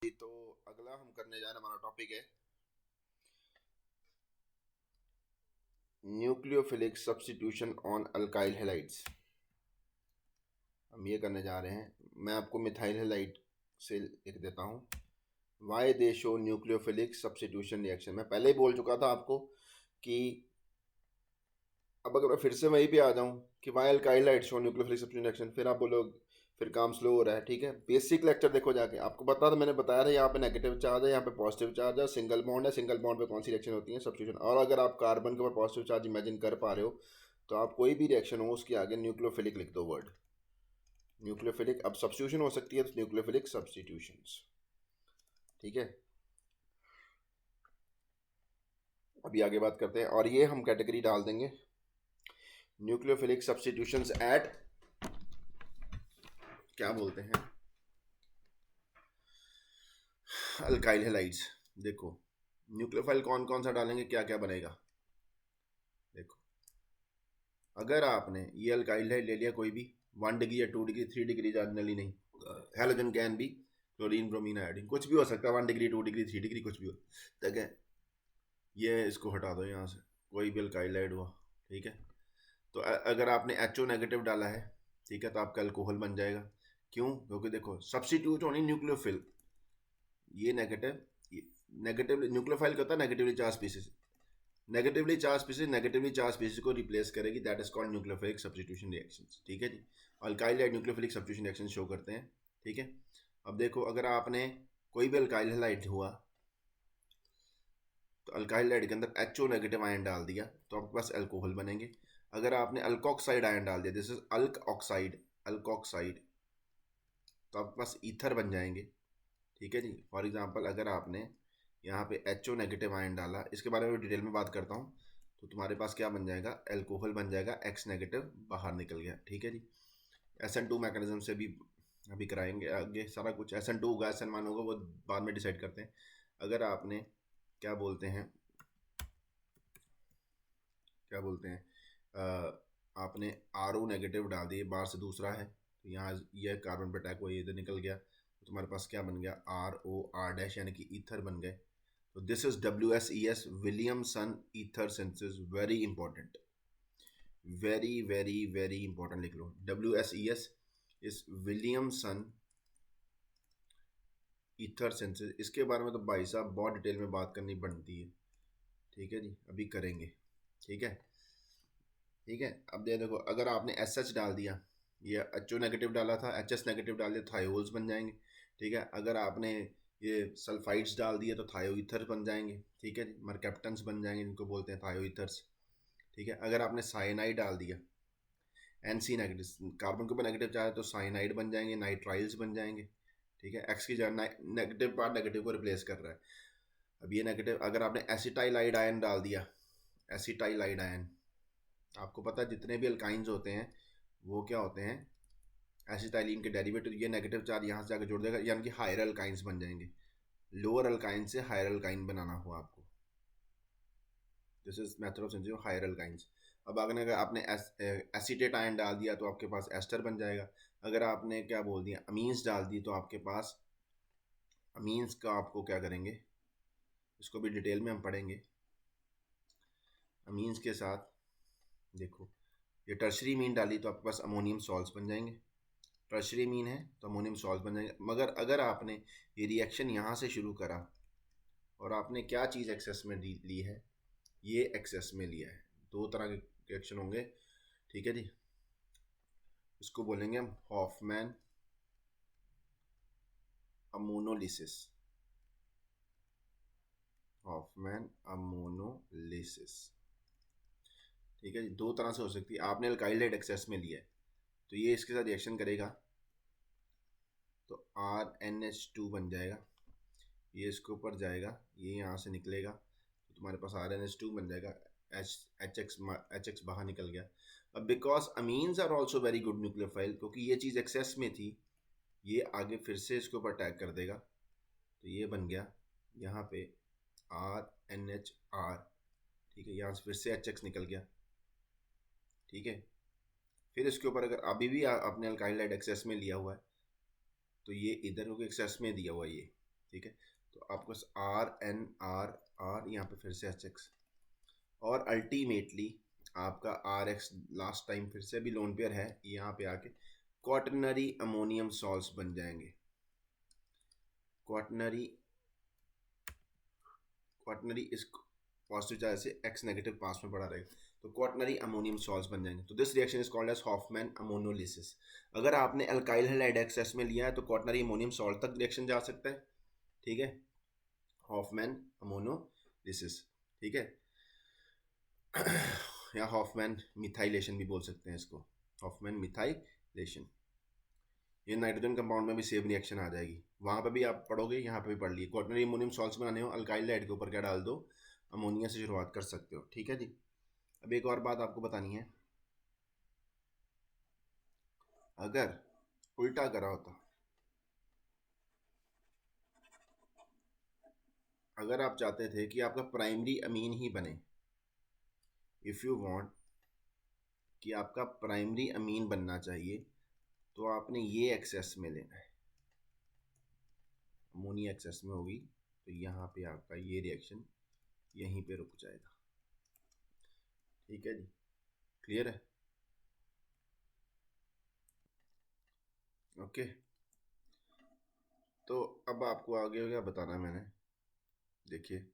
तो अगला हम करने जा रहे हैं, हमारा टॉपिक है nucleophilic substitution on alkyl halides. हम ये करने जा रहे हैं, मैं आपको मिथाइल हैलाइड से लिख देता हूँ। Why they show nucleophilic substitution reaction. मैं पहले ही बोल चुका था आपको कि अब अगर मैं फिर से वहीं पे आ जाऊँ कि why alkyl halide show nucleophilic substitution reaction, फिर आप बोलोगे फिर काम स्लो हो रहा है। ठीक है, बेसिक लेक्चर देखो जाके, आपको पता था, मैंने बताया था यहाँ पे नेगेटिव चार्ज है, यहाँ पे पॉजिटिव चार्ज है, सिंगल बॉन्ड है, सिंगल बॉन्ड पे कौन सी रिएक्शन होती है, सब्स्टिट्यूशन। और अगर आप कार्बन के ऊपर पॉजिटिव चार्ज इमेजिन कर पा रहे हो तो आप कोई भी रिएक्शन हो उसके आगे न्यूक्लियोफिलिक लिख दो, वर्ड न्यूक्लियोफिलिक। अब सब्स्टिट्यूशन हो सकती है तो न्यूक्लियोफिलिक सब्स्टिट्यूशंस। ठीक है, अभी आगे बात करते हैं और ये हम कैटेगरी डाल देंगे न्यूक्लियोफिलिक सब्स्टिट्यूशंस एट, क्या बोलते हैं, अल्काइल हैलाइड्स। देखो न्यूक्लियोफाइल कौन कौन सा डालेंगे, क्या क्या बनेगा। देखो अगर आपने ये अल्काइल है ले लिया कोई भी, 1 डिग्री या 2 डिग्री 3 डिग्री जनरली नहीं, हेलोजन कैन भी, क्लोरीन ब्रोमीन आयोडीन कुछ भी हो सकता है, 1 डिग्री 2 डिग्री 3 डिग्री कुछ भी हो। ठीक है, ये इसको हटा दो यहाँ से, कोई भी अल्काइल हाइड हुआ। ठीक है, तो अगर आपने HO नेगेटिव डाला है, ठीक है, तो आपका अल्कोहल बन जाएगा। क्यों? क्योंकि देखो सब्सिट्यूट होनी न्यूक्लियोफिल, ये नेगेटिव, नेगेटिव न्यूक्लियोफाइल क्या होता है, negatively charged species, negatively charged species को रिप्लेस करेगी, that is called nucleophilic substitution reactions. ठीक है जी, alkyl halide nucleophilic substitution reaction show करते हैं। ठीक है, अब देखो अगर आपने कोई भी अल्काइल हैलाइड हुआ तो अल्काइल हाइड के अंदर HO नेगेटिव आयन डाल दिया तो आपके पास अल्कोहल बनेंगे। अगर आपने अल्कोक्साइड आयन डाल दिया, दिस इज अल्क ऑक्साइड, अल्कोक्साइड, तो आपके पास ईथर बन जाएंगे। ठीक है जी, फॉर एग्जांपल अगर आपने यहाँ पे HO नेगेटिव आयन डाला, इसके बारे में डिटेल में बात करता हूँ, तो तुम्हारे पास क्या बन जाएगा, एल्कोहल बन जाएगा, X नेगेटिव बाहर निकल गया। ठीक है जी, SN2 मैकेनिज्म से भी अभी कराएंगे आगे सारा कुछ। SN2 होगा, SN1 होगा, वो बाद में डिसाइड करते हैं। अगर आपने क्या बोलते हैं, क्या बोलते हैं, आपने RO नेगेटिव डाल दिए, बाहर से दूसरा है, तो यहाँ यह कार्बन पर अटैक हुआ, ये इधर निकल गया, तो तुम्हारे पास क्या बन गया, RO R डैश, यानी कि ईथर बन गए। तो this is WSES, Williamson ether synthesis, very important, very very very important, लिख लो WSES इस विलियमसन ईथर सिंथेसिस। इसके बारे में तो भाई साहब बहुत डिटेल में बात करनी बनती है। ठीक है जी, अभी करेंगे। ठीक है, ठीक है, अब देखो अगर आपने SH डाल दिया, ये HO नेगेटिव डाला था, HS नेगेटिव डाल दिया, थायोल्स बन जाएंगे। ठीक है, अगर आपने ये सल्फाइड्स डाल दिया तो थायो ईथर बन जाएंगे। ठीक है, मरकेप्टन्स बन जाएंगे, जिनको बोलते हैं थायो ईथर्स। ठीक है, अगर आपने साइनाइड डाल दिया, NC नेगेटिव, कार्बन के ऊपर नेगेटिव चाहे तो साइनाइड बन जाएंगे, नाइट्राइल्स बन जाएंगे। ठीक है, एक्स की जगह नेगेटिव पार्ट नेगेटिव को रिप्लेस कर रहा है। अब ये नेगेटिव, अगर आपने एसिटाइलाइड आयन डाल दिया, एसिटाइलाइड आयन, आपको पता है जितने भी अल्काइंस होते हैं वो क्या होते हैं, एसिटाइलिन के डेरिवेटिव। ये नेगेटिव चार्ज यहाँ से जाकर जोड़ देगा, यानी कि हायर अल्काइंस बन जाएंगे। लोअर अल्काइन से हायर अल्काइन बनाना हुआ आपको, this is method of synthesis higher alkynes. अब अगर आपने एसीटेट आयन डाल दिया तो आपके पास एस्टर बन जाएगा। अगर आपने क्या बोल दिया, अमीन्स डाल दी, तो आपके पास अमीन्स का आपको क्या करेंगे, इसको भी डिटेल में हम पढ़ेंगे। अमीन्स के साथ देखो, ये टर्शरी मीन डाली तो आपके पास अमोनियम सॉल्ट्स बन जाएंगे, टर्शरी मीन है तो अमोनियम सॉल्ट बन जाएंगे। मगर अगर आपने ये रिएक्शन यहाँ से शुरू करा और आपने क्या चीज़ एक्सेस में ली है, ये एक्सेस में लिया है, दो तरह के रिएक्शन होंगे। ठीक है जी, इसको बोलेंगे हम हॉफमैन अमोनोलिसिस, हॉफमैन अमोनोलिसिस। ठीक है जी, दो तरह से हो सकती है। आपने अल्काइल हाइड एक्सेस में लिया है तो ये इसके साथ रिएक्शन करेगा तो RNH2 बन जाएगा, ये इसके ऊपर जाएगा, ये यहाँ से निकलेगा तो तुम्हारे पास RNH2 बन जाएगा, HX बाहर निकल गया। अब because amines are also very good nucleophile, क्योंकि ये चीज़ एक्सेस में थी, ये आगे फिर से इसके ऊपर अटैक कर देगा, तो ये बन गया यहाँ पे RNHR। ठीक है, यहाँ से फिर से HX निकल गया। ठीक है, फिर इसके ऊपर अगर अभी भी आपने अल्काइल हाइड एक्सेस में लिया हुआ है तो ये इधर को एक्सेस में दिया हुआ है ये, ठीक है, तो आपको RNR यहाँ पे फिर से HX, और अल्टीमेटली आपका RX लास्ट टाइम फिर से भी लोन पेयर है, यहाँ पे आके क्वाटरनरी अमोनियम सॉल्ट्स बन जाएंगे। क्वाटरनरी इस पॉजिटिव चार्ज से X नेगेटिव पास में पड़ा रहेगा, तो क्वाटरनरी अमोनियम सॉल्ट्स बन जाएंगे। तो this reaction is called as Hofmann ammonolysis. अगर आपने अल्काइल हैलाइड एक्सेस में लिया है तो क्वाटरनरी अमोनियम सॉल्ट तक रिएक्शन जा सकता है, ठीक है, हॉफमैन अमोनोलिसिस, ठीक है, या हॉफमैन मिथाइलेशन भी बोल सकते हैं इसको, हॉफमैन मिथाइलेशन। ये नाइट्रोजन कंपाउंड में भी सेम रिएक्शन आ जाएगी, वहाँ पे भी आप पढ़ोगे, यहाँ पे भी पढ़ लिए। क्वाटरनरी अमोनियम सॉल्ट्स बनाने हो, अल्काइल हैलाइड के ऊपर क्या डाल दो, अमोनिया से शुरुआत कर सकते हो, ठीक है जी। अब एक और बात आपको बतानी है, अगर उल्टा करा होता, अगर आप चाहते थे कि आपका प्राइमरी अमीन ही बने, इफ़ यू वांट कि आपका प्राइमरी अमीन बनना चाहिए, तो आपने ये एक्सेस में लेना है, अमोनिया एक्सेस में होगी, तो यहाँ पे आपका ये रिएक्शन यहीं पे रुक जाएगा, ठीक है जी, क्लियर है, ओके। तो अब आपको आगे क्या बताना है मैंने, देखिए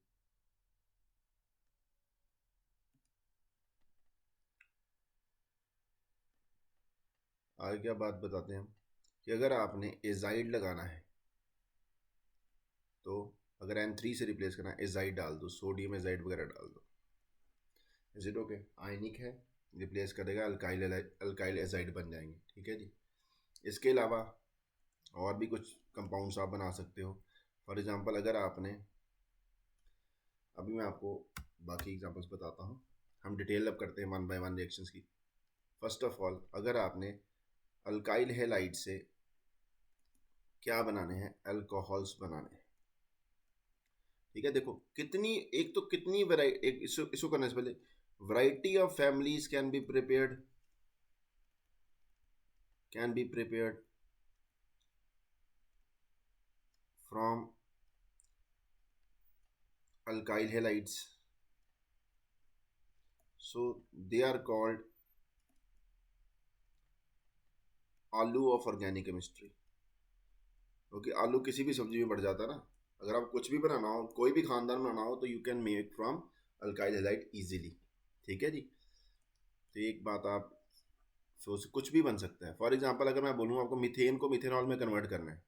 आगे क्या बात बताते हैं हम, कि अगर आपने एजाइड लगाना है, तो अगर N3 से रिप्लेस करना है, एजाइड डाल दो, सोडियम एजाइड वगैरह डाल दो, इज इट ओके, आयनिक है, रिप्लेस करेगा, अल्काइल एजाइड बन जाएंगे, ठीक है जी। इसके अलावा और भी कुछ कंपाउंड्स आप बना सकते हो। फॉर एग्जांपल अगर आपने, अभी मैं आपको बाकी एग्जांपल्स बताता हूँ, हम डिटेल अब करते हैं वन बाय वन रिएक्शंस की। फर्स्ट ऑफ ऑल, अगर आपने अल्काइल हैलाइड से क्या बनाने हैं, अल्कोहल्स बनाने हैं, ठीक है। देखो कितनी, एक तो कितनी वैरायटी, एक इसको करने से पहले, variety of families can be prepared from alkyl halides, so they are called आलू ऑफ ऑर्गेनिक केमिस्ट्री। क्योंकि आलू किसी भी सब्जी में बढ़ जाता है ना, अगर आप कुछ भी बनाना हो, कोई भी खानदान बनाना हो, तो you can make from alkyl halide easily, ठीक है जी। तो एक बात आप सोच, कुछ भी बन सकता है। फॉर एग्जांपल अगर मैं बोलूँ आपको मीथेन को मिथेनॉल में कन्वर्ट करना है,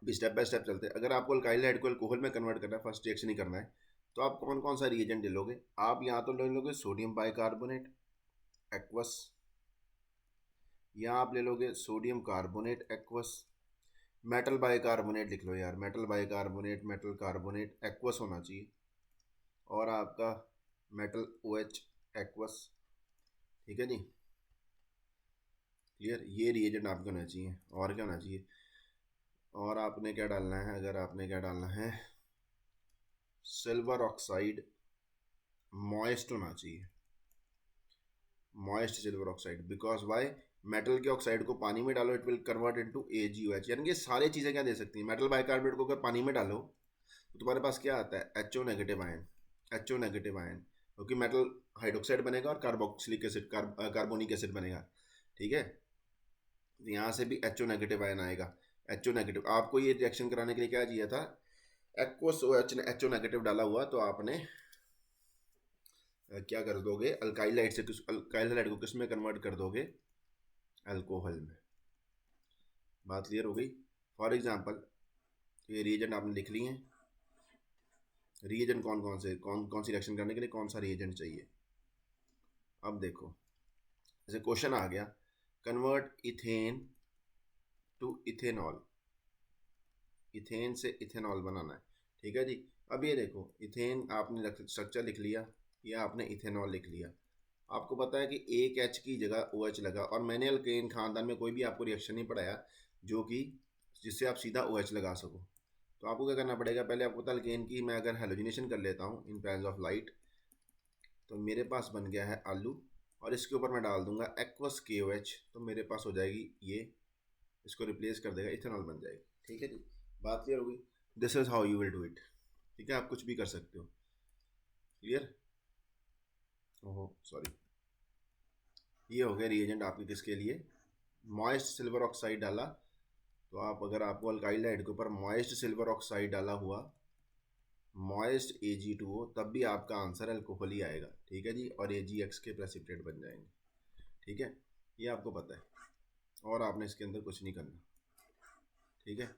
भी स्टेप बाय स्टेप चलते हैं। अगर आपको अल्काइल हैलाइड को अल्कोहल में कन्वर्ट करना है, फर्स्ट रिएक्शन ही करना है, तो आप कौन कौन सा रिएजेंट ले लोगे, आप यहाँ तो ले लोगे सोडियम बाइकार्बोनेट एक्वस, यहाँ आप ले लोगे sodium carbonate aqueous, metal bicarbonate लिख लो यार, metal bicarbonate, metal carbonate aqueous होना चाहिए, और आपका मेटल OH एक्वस, ठीक है जी, क्लियर। ये रिएजेंट आपको होना चाहिए, और क्या होना चाहिए, और आपने क्या डालना है, अगर आपने क्या डालना है, सिल्वर ऑक्साइड मॉइस्ट होना चाहिए, moist silver oxide, because why, metal के ऑक्साइड को पानी में डालो, it will convert into AgOH, यानी कि सारी चीज़ें क्या दे सकती हैं, मेटल बाइकार्बोनेट को अगर पानी में डालो तो तुम्हारे पास क्या आता है, HO negative ion, HO negative ion, क्योंकि मेटल हाइड्रोक्साइड बनेगा और कार्बोक्सिलिक एसिड, कार्बोनिक एसिड बनेगा, ठीक है। तो यहाँ से भी HO नेगेटिव आयन आएगा, HO नेगेटिव। आपको ये रिएक्शन कराने के लिए क्या चाहिए था, एक्वस OH ने HO नेगेटिव डाला हुआ, तो आपने क्या कर दोगे, अल्काइल हाइड से अल्काइल हाइड को किस में कन्वर्ट कर दोगे, अल्कोहल में। बात क्लियर हो गई। फॉर एग्जांपल ये रिएजेंट आपने लिख लिए हैं, रिएजेंट कौन कौन से, कौन कौन सी रिएक्शन करने के लिए कौन सा रिएजेंट चाहिए। अब देखो, जैसे क्वेश्चन आ गया, convert ethane to ethanol, ethane से इथेनॉल बनाना है, ठीक है जी। अब ये देखो, इथेन आपने स्ट्रक्चर लिख लिया, या आपने इथेनॉल लिख लिया, आपको पता है कि एक H की जगह OH लगा, और मैंने अल्केन खानदान में कोई भी आपको रिएक्शन नहीं पढ़ाया जो कि जिससे आप सीधा OH लगा सको। तो आपको क्या करना पड़ेगा, पहले आपको पता अल्केन की, मैं अगर हेलोजिनेशन कर लेता हूँ इन प्रेजेंस ऑफ लाइट, तो मेरे पास बन गया है आलू, और इसके ऊपर मैं डाल दूंगा एक्वस KOH, तो मेरे पास हो जाएगी ये, इसको रिप्लेस कर देगा, इथेनॉल बन जाएगी, ठीक है जी। बात क्लियर होगी। This is how you will do it. ठीक है, आप कुछ भी कर सकते हो। क्लियर? ओहो सॉरी। ये हो गया रिएजेंट आपके किसके लिए, मॉइस्ट सिल्वर ऑक्साइड डाला तो आप, अगर आपको अल्काइल हाइड के ऊपर मॉइस्ट सिल्वर ऑक्साइड डाला हुआ, मॉइस्ट Ag2O, तब भी आपका आंसर अल्कोहल ही आएगा। ठीक है जी, और AgX के प्रेसिपिटेट बन जाएंगे। ठीक है, ये आपको पता है और आपने इसके अंदर कुछ नहीं करना। ठीक है,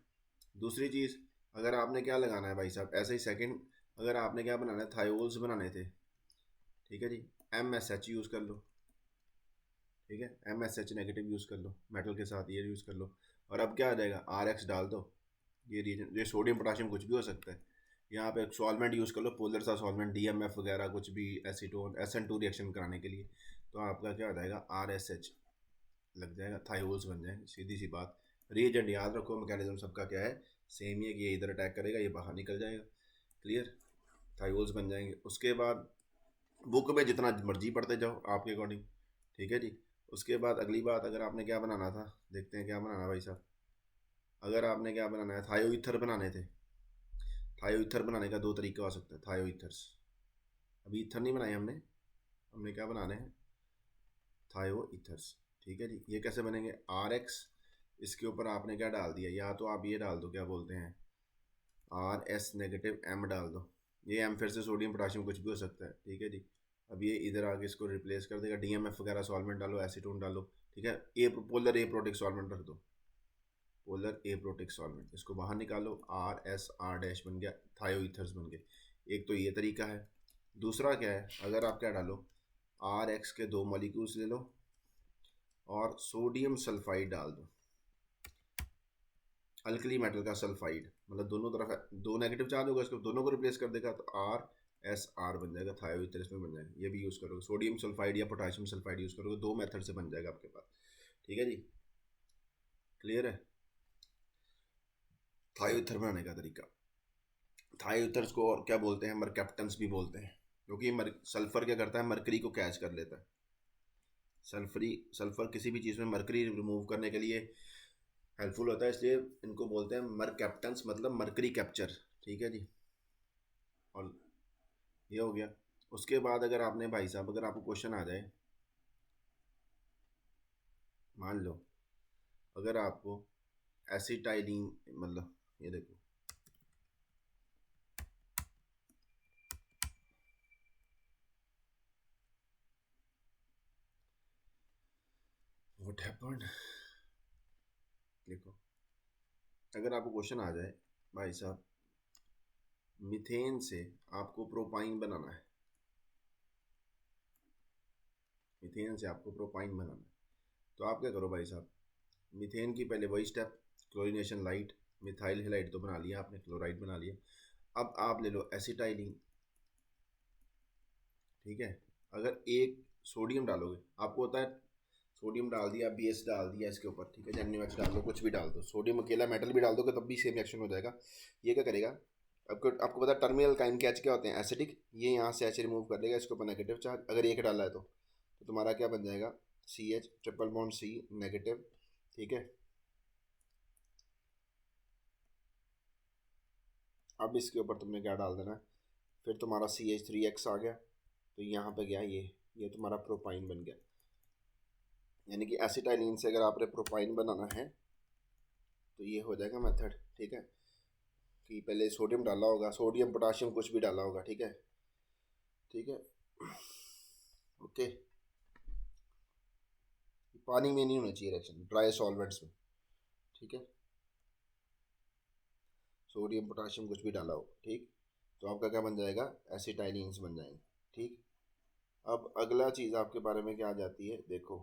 दूसरी चीज़, अगर आपने क्या लगाना है भाई साहब, ऐसे ही सेकंड, अगर आपने क्या बनाना है, थायोल्स बनाने थे। ठीक है जी, MSH यूज़ कर लो। ठीक है, MSH नेगेटिव यूज़ कर लो, मेटल के साथ ये यूज़ कर लो। और अब क्या आ जाएगा, RX डाल दो। ये रीजन, ये सोडियम पोटाशियम कुछ भी हो सकता है। यहाँ पे एक सॉल्वेंट यूज़ कर लो, पोलर सा सॉल्वेंट, DMF वगैरह कुछ भी, एसीटोन SN2 रिएक्शन कराने के लिए। तो आपका क्या आ जाएगा, RSH लग जाएगा, थायोल्स बन जाएंगे। सीधी सी बात। रीएजेंट याद रखो, मैकेनिज्म सबका क्या है, सेम ही है कि ये इधर अटैक करेगा, ये बाहर निकल जाएगा। क्लियर? थायोल्स बन जाएंगे। उसके बाद बुक में जितना मर्जी पढ़ते जाओ आपके अकॉर्डिंग। ठीक है जी। उसके बाद अगली बात, अगर आपने क्या बनाना था, देखते हैं क्या बनाना भाई साहब। अगर आपने क्या बनाना है, थायो ईथर बनाने थे। थायो ईथर बनाने का दो तरीका हो सकता है, थायो ईथर्स। अभी ईथर नहीं बनाए हमने, हमने क्या बनाने हैं, थायो ईथर्स। ठीक है जी, ये कैसे बनेंगे, RX, इसके ऊपर आपने क्या डाल दिया, या तो आप ये डाल दो, क्या बोलते हैं, RS नेगेटिव M डाल दो। ये M फिर से सोडियम पोटाशियम कुछ भी हो सकता है। ठीक है जी, अब ये इधर आके इसको रिप्लेस कर देगा, DMF वगैरह सॉल्वेंट डालो, एसीटोन डालो। ठीक है, पोलर ए प्रोटिक सॉल्वेंट रख दो, पोलर ए प्रोटिक सॉल्वेंट, इसको बाहर निकालो, RSR डैश बन गया, थायो ईथर्स बन गए। एक तो ये तरीका है। दूसरा क्या है, अगर आप क्या डालो, RX के दो मॉलिक्यूल्स ले लो और सोडियम सल्फाइड डाल दो, अल्कली मेटल का सल्फाइड, मतलब दोनों तरफ दो नेगेटिव चार्ज होगा, इसको दोनों को रिप्लेस कर देगा, तो RSR बन जाएगा, थायो ईथर इसमें बन जाएगा। ये भी यूज़ करोगे, सोडियम सल्फाइड या पोटाशियम सल्फाइड यूज़ करोगे, दो मेथड से बन जाएगा आपके पास। ठीक है जी, क्लियर है? थायो ईथर बनाने का तरीका, थायो ईथर्स को और क्या बोलते हैं, मरकैप्टन्स भी बोलते हैं, क्योंकि सल्फर क्या करता है, मरकरी को कैच कर लेता है। सल्फर किसी भी चीज़ में मरकरी रिमूव करने के लिए हेल्पफुल होता है, इसलिए इनको बोलते हैं मरकैप्टन्स, मतलब मरकरी कैप्चर। ठीक है जी, और ये हो गया। उसके बाद अगर आपने भाई साहब, अगर आपको क्वेश्चन आ जाए, मान लो अगर आपको एसिटाइलिन, मतलब ये देखो, व्हाट हैपेंड, देखो अगर आपको क्वेश्चन आ जाए भाई साहब, मीथेन से आपको प्रोपाइन बनाना है, मीथेन से आपको प्रोपाइन बनाना है, तो आप क्या करो भाई साहब, मीथेन की पहले वही step, chlorination light, methyl halide तो बना लिया आपने, क्लोराइड बना लिया। अब आप ले लो एसिटाइलिन। ठीक है, अगर एक सोडियम डालोगे, आपको होता है सोडियम डाल दिया, बेस डाल दिया इसके ऊपर, ठीक है, NaOH डाल दो, कुछ भी डाल दो, सोडियम अकेला मेटल भी डाल दोगे तब भी सेम रिएक्शन हो जाएगा। ये क्या करेगा, आपको पता है टर्मिनल काइन के H क्या होते हैं, एसिडिक, ये यहाँ से H रिमूव कर देगा, इसके ऊपर नेगेटिव चार्ज, अगर एक डाला है तो तुम्हारा क्या बन जाएगा, CH triple bond C negative. ठीक है, अब इसके ऊपर तुमने क्या डाल देना है, फिर तुम्हारा CH3X आ गया, तो यहाँ पे गया ये तुम्हारा प्रोपाइन बन गया। यानी कि एसिटाइलिन से अगर आपने प्रोपाइन बनाना है तो ये हो जाएगा मेथड। ठीक है, कि पहले सोडियम डाला होगा, सोडियम पोटाशियम कुछ भी डाला होगा। ठीक है, ठीक है, ओके। पानी में नहीं होना चाहिए रिएक्शन, ड्राई सॉल्वेंट्स में। ठीक है, सोडियम पोटाशियम कुछ भी डाला हो, ठीक, तो आपका क्या बन जाएगा, एसिटाइलिन्स बन जाएंगे। ठीक, अब अगला चीज़ आपके बारे में क्या आ जाती है, देखो,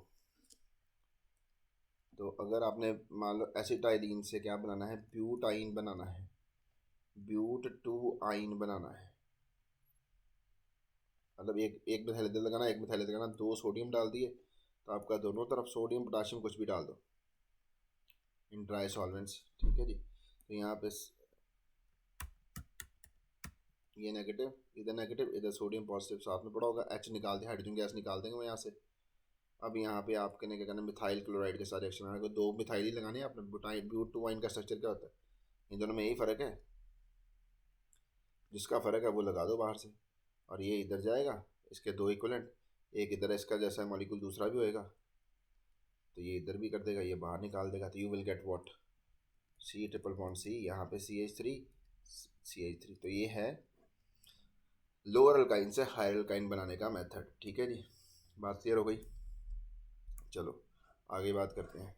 तो अगर आपने मान लो एसिटाइलिन से क्या बनाना है, ब्यूटाइन बनाना है, ब्यूट टू आइन बनाना है, मतलब एक एक मिथाइल एथिल लगाना, एक मिथाइल एथिल लगाना, दो सोडियम डाल दिए, तो आपका दोनों तरफ सोडियम पोटाशियम कुछ भी डाल दो इन ड्राई सॉल्वेंट्स। ठीक है जी, तो यहाँ पे ये नेगेटिव, इधर सोडियम पॉजिटिव साथ में पड़ा होगा, H निकाल दे, हाइड्रोजन गैस निकाल देंगे वो यहाँ से। अब यहाँ पे आपके ने क्या करना है, मिथाइल क्लोराइड के साथ रिएक्शन आएगा, दो मिथाइल ही लगाने हैं आपने, ब्यूट टू वाइन का स्ट्रक्चर क्या होता है, इन दोनों में यही फ़र्क है, जिसका फ़र्क है वो लगा दो बाहर से, और ये इधर जाएगा, इसके दो इक्वलेंट, एक इधर इसका जैसा मॉलिक्यूल दूसरा भी होएगा, तो ये इधर भी कर देगा, ये बाहर निकाल देगा, तो you will get what, C triple bond C, यहाँ पे CH3 CH3। तो ये है लोअर अल्काइन से हायर अल्काइन बनाने का मेथड। ठीक है जी, बात क्लियर हो गई। चलो आगे बात करते हैं।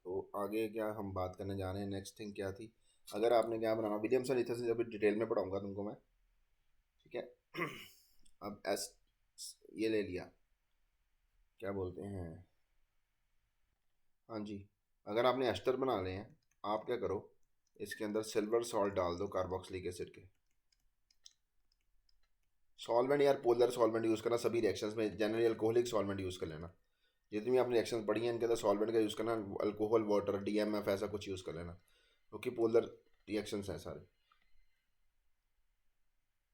तो आगे क्या हम बात करने जा रहे हैं, नेक्स्ट थिंग क्या थी, अगर आपने क्या बनाना, विलियमसन ईथर से अभी डिटेल में पढ़ाऊंगा तुमको मैं, ठीक है। अब एस ये ले लिया, क्या बोलते हैं, हाँ जी, अगर आपने एस्टर बना ले हैं, आप क्या करो, इसके अंदर सिल्वर सॉल्ट डाल दो कार्बोक्सिलिक एसिड के। सॉल्वेंट यार पोलर सॉल्वेंट यूज़ करना सभी रिएक्शंस में, जनरली अल्कोहलिक सॉल्वेंट यूज़ कर लेना, जितनी भी आपने रिएक्शंस पढ़ी हैं इनके अंदर सॉल्वेंट का यूज़ करना, अल्कोहल वाटर DMF ऐसा कुछ यूज़ कर लेना, क्योंकि पोलर रिएक्शंस हैं सारे।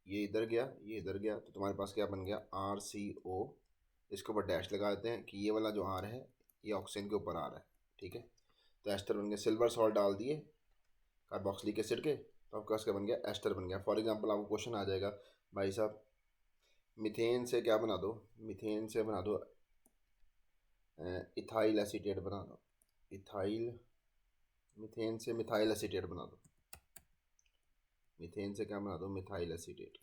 ये इधर गया, ये इधर गया, तो तुम्हारे पास क्या बन गया, RCO, इसके ऊपर डैश लगा देते हैं कि ये वाला जो R है ये ऑक्सीजन के ऊपर आ रहा है, ठीक है। तो एस्टर बन गया, सिल्वर सॉल्ट डाल दिए कार्बोक्सिलिक एसिड के, तो आपका क्या बन गया, एस्टर बन गया। फॉर एग्जांपल आपको क्वेश्चन आ जाएगा, भाई साहब मीथेन से क्या बना दो, मीथेन से बना दो इथाइल एसीटेट बना दो, इथाइल, मीथेन से मिथाइल एसीटेट बना दो, मीथेन से क्या बना दो, मिथाइल एसीटेट।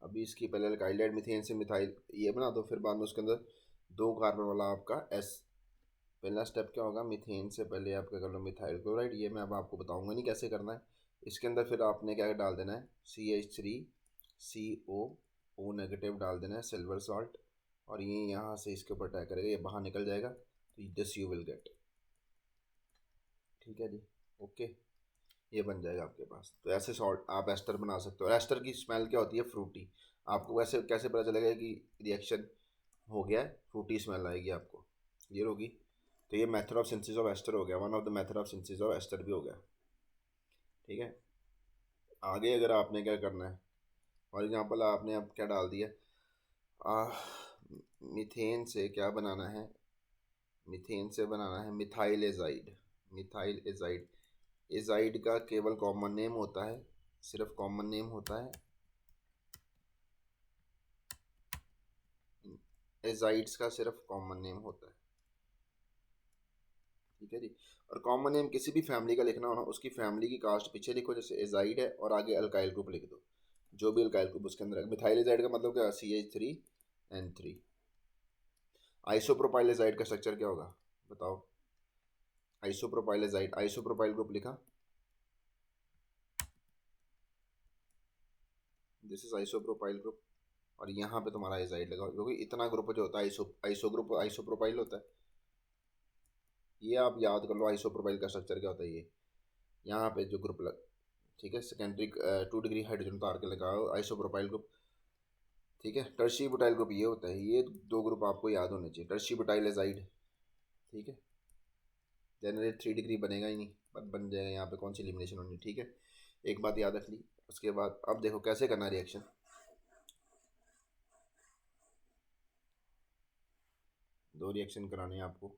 अभी इसकी पहले अल्काइल मीथेन से मिथाइल ये बना दो, फिर बाद में उसके अंदर 2 कार्बन वाला आपका S, पहला स्टेप क्या होगा, मीथेन से पहले आप क्या कर लो मिथाइल क्लोराइड, ये मैं अब आपको बताऊंगा नहीं कैसे करना है। इसके अंदर फिर आपने क्या डाल देना है, CH3CO नेगेटिव डाल देना है, सिल्वर सॉल्ट, और ये यहाँ से इसके ऊपर अटैक करेगा, ये बाहर निकल जाएगा, तो दिस यू विल गेट। ठीक है जी, ओके, ये बन जाएगा आपके पास। तो ऐसे सॉल्ट आप एस्टर बना सकते हो। एस्टर की स्मेल क्या होती है, फ्रूटी। आपको वैसे कैसे पता चलेगा कि रिएक्शन हो गया है, फ्रूटी स्मेल आएगी आपको, क्लियर होगी। तो ये method of synthesis of ester हो गया, one of the method of synthesis of ester भी हो गया। ठीक है, आगे अगर आपने क्या करना है, फॉर एग्जांपल आपने अब क्या डाल दिया, मीथेन से क्या बनाना है, मीथेन से बनाना है methyl azide, methyl azide. Azide का केवल कॉमन नेम होता है, सिर्फ कॉमन नेम होता है, एजाइड्स का सिर्फ कॉमन नेम होता है। ठीक है जी, और कॉमन नेम किसी भी फैमिली का लिखना हो ना, उसकी फैमिली की कास्ट पीछे लिखो, जैसे एजाइड है और आगे अल्काइल ग्रुप लिख दो, जो भी अल्काइल ग्रुप उसके अंदर है। मिथाइल एजाइड का मतलब क्या, CH3N3। आइसोप्रोपाइल एजाइड का स्ट्रक्चर क्या होगा बताओ, आइसोप्रोपाइल एजाइड, आइसोप्रोपाइल ग्रुप लिखा, दिस इज आइसोप्रोपाइल ग्रुप, और यहाँ पे तुम्हारा एजाइड लगा, क्योंकि इतना ग्रुप जो होता है आइसो ग्रुप आइसोप्रोपाइल होता है। ये आप याद कर लो, आइसोप्रोपाइल का स्ट्रक्चर क्या होता है, ये यहाँ पे जो ग्रुप लग, ठीक है, सेकेंडरी 2 डिग्री हाइड्रोजन उतार के लगाओ, आइसोप्रोपाइल ग्रुप। ठीक है, टर्शी बुटाइल ग्रुप ये होता है, ये 2 ग्रुप आपको याद होने चाहिए, टर्शी बुटाइल एजाइड। ठीक है, जनरली 3 डिग्री बनेगा ही नहीं, बट बन जाएगा, यहाँ पे कौन सी एलिमिनेशन होनी। ठीक है, एक बात याद रख ली। उसके बाद अब देखो कैसे करना रिएक्शन, दो रिएक्शन कराने हैं आपको,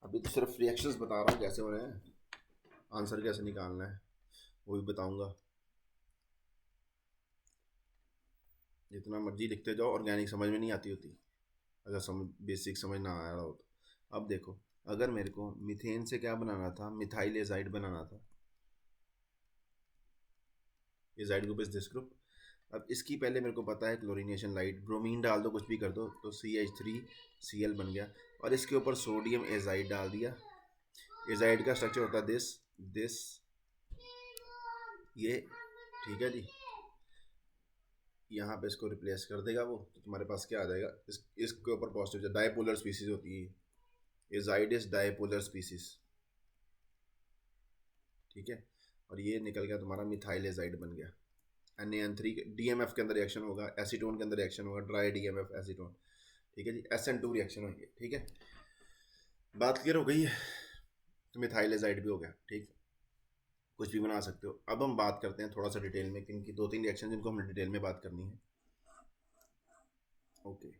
अभी तो सिर्फ रिएक्शंस बता रहा हूँ कैसे हो रहे हैं, आंसर कैसे निकालना है वो भी बताऊंगा। जितना मर्जी लिखते जाओ, ऑर्गेनिक समझ में नहीं आती होती अगर समझ बेसिक समझ ना आ रहा हो तो। अब देखो, अगर मेरे को मीथेन से क्या बनाना था, मिथाइल एजाइड बनाना था, azide group is this group. अब इसकी पहले मेरे को पता है क्लोरीनेशन लाइट, ब्रोमीन डाल दो, कुछ भी कर दो, तो CH3Cl बन गया, और इसके ऊपर सोडियम एजाइड डाल दिया। एजाइड का स्ट्रक्चर होता है दिस दिस ये, ठीक है जी। यहाँ पे इसको रिप्लेस कर देगा वो, तो तुम्हारे पास क्या आ जाएगा, इसके ऊपर पॉजिटिव, डाइपोलर स्पीसीज होती है, एजाइड इज डाइपोलर स्पीसीज। ठीक है, और ये निकल गया तुम्हारा मिथाइल एजाइड बन गया। NaN3 DMF के अंदर रिएक्शन होगा, एसीटोन के अंदर रिएक्शन होगा, ड्राई DMF एसीटोन। ठीक है जी, SN2 रिएक्शन होंगे। ठीक है, बात क्लियर हो गई है, तो मिथाइल एजाइड भी हो गया। ठीक, कुछ भी बना सकते हो। अब हम बात करते हैं थोड़ा सा डिटेल में, क्योंकि 2-3 रिएक्शन जिनको हमने डिटेल में बात करनी है। ओके,